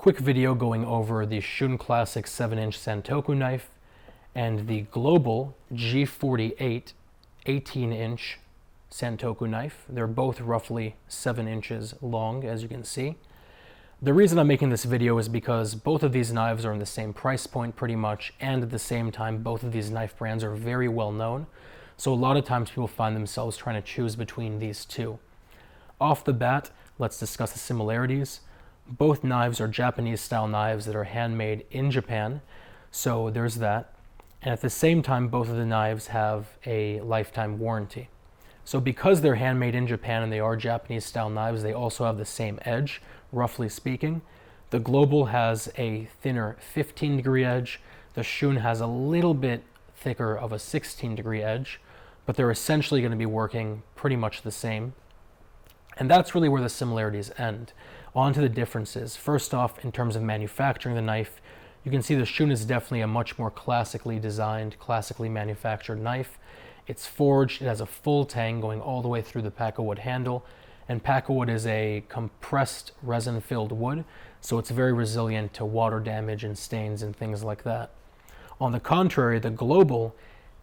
Quick video going over the Shun Classic 7-inch Santoku knife and the Global G48 18-inch Santoku knife. They're both roughly 7 inches long, as you can see. The reason I'm making this video is because both of these knives are in the same price point pretty much, and at the same time both of these knife brands are very well known. So a lot of times people find themselves trying to choose between these two. Off the bat, let's discuss the similarities. Both knives are Japanese style knives that are handmade in Japan, so there's that. And at the same time, both of the knives have a lifetime warranty. So because they're handmade in Japan and they are Japanese style knives, they also have the same edge, roughly speaking. The Global has a thinner 15-degree edge. The Shun has a little bit thicker of a 16-degree edge, but they're essentially going to be working pretty much the same. And that's really where the similarities end. On to the differences. First off, in terms of manufacturing the knife, you can see the Shun is definitely a much more classically designed, classically manufactured knife. It's forged, it has a full tang going all the way through the pakkawood handle, and pakkawood is a compressed resin-filled wood, so it's very resilient to water damage and stains and things like that. On the contrary, the Global,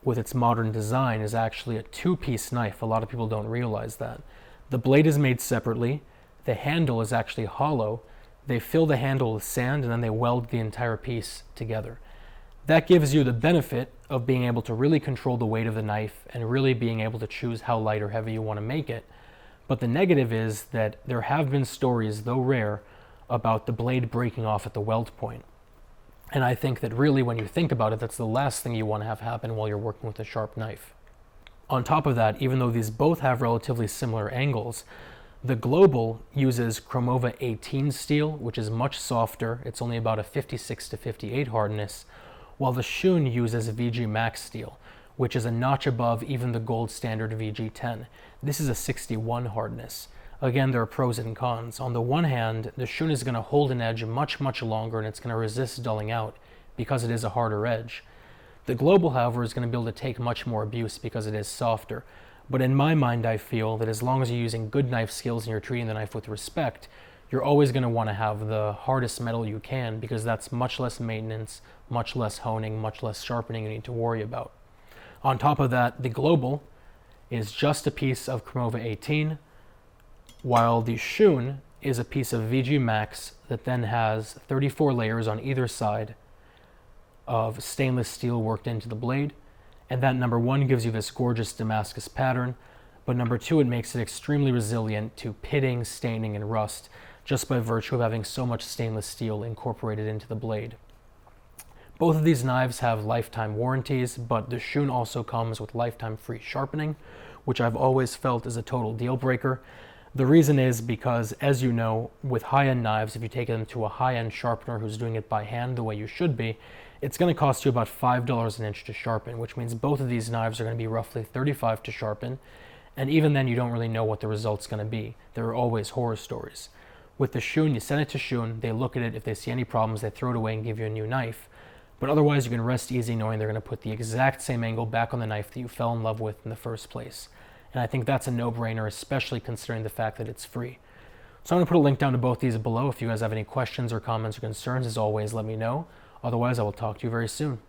with its modern design, is actually a two-piece knife. A lot of people don't realize that. The blade is made separately, the handle is actually hollow, they fill the handle with sand and then they weld the entire piece together. That gives you the benefit of being able to really control the weight of the knife and really being able to choose how light or heavy you want to make it. But the negative is that there have been stories, though rare, about the blade breaking off at the weld point. And I think that really when you think about it, that's the last thing you want to have happen while you're working with a sharp knife. On top of that, even though these both have relatively similar angles, the Global uses Cromova 18 steel, which is much softer. It's only about a 56 to 58 hardness, while the Shun uses VG Max steel, which is a notch above even the gold standard VG10. This is a 61 hardness. Again, there are pros and cons. On the one hand, the Shun is going to hold an edge much longer, and it's going to resist dulling out because it is a harder edge. The Global, however, is going to be able to take much more abuse because it is softer. But in my mind, I feel that as long as you're using good knife skills and you're treating the knife with respect, you're always going to want to have the hardest metal you can, because that's much less maintenance, much less honing, much less sharpening you need to worry about. On top of that, the Global is just a piece of Cromova 18, while the Shun is a piece of VG Max that then has 34 layers on either side of stainless steel worked into the blade. And that, number one, gives you this gorgeous Damascus pattern, but number two, it makes it extremely resilient to pitting, staining, and rust, just by virtue of having so much stainless steel incorporated into the blade. Both of these knives have lifetime warranties, but the Shun also comes with lifetime free sharpening, which I've always felt is a total deal breaker. The reason is because, as you know, with high-end knives, if you take them to a high-end sharpener who's doing it by hand the way you should be, it's going to cost you about $5 an inch to sharpen, which means both of these knives are going to be roughly $35 to sharpen, and even then you don't really know what the result's going to be. There are always horror stories. With the Shun, you send it to Shun, they look at it, if they see any problems, they throw it away and give you a new knife. But otherwise, you can rest easy knowing they're going to put the exact same angle back on the knife that you fell in love with in the first place. And I think that's a no-brainer, especially considering the fact that it's free. So I'm going to put a link down to both these below. If you guys have any questions or comments or concerns, as always, let me know. Otherwise, I will talk to you very soon.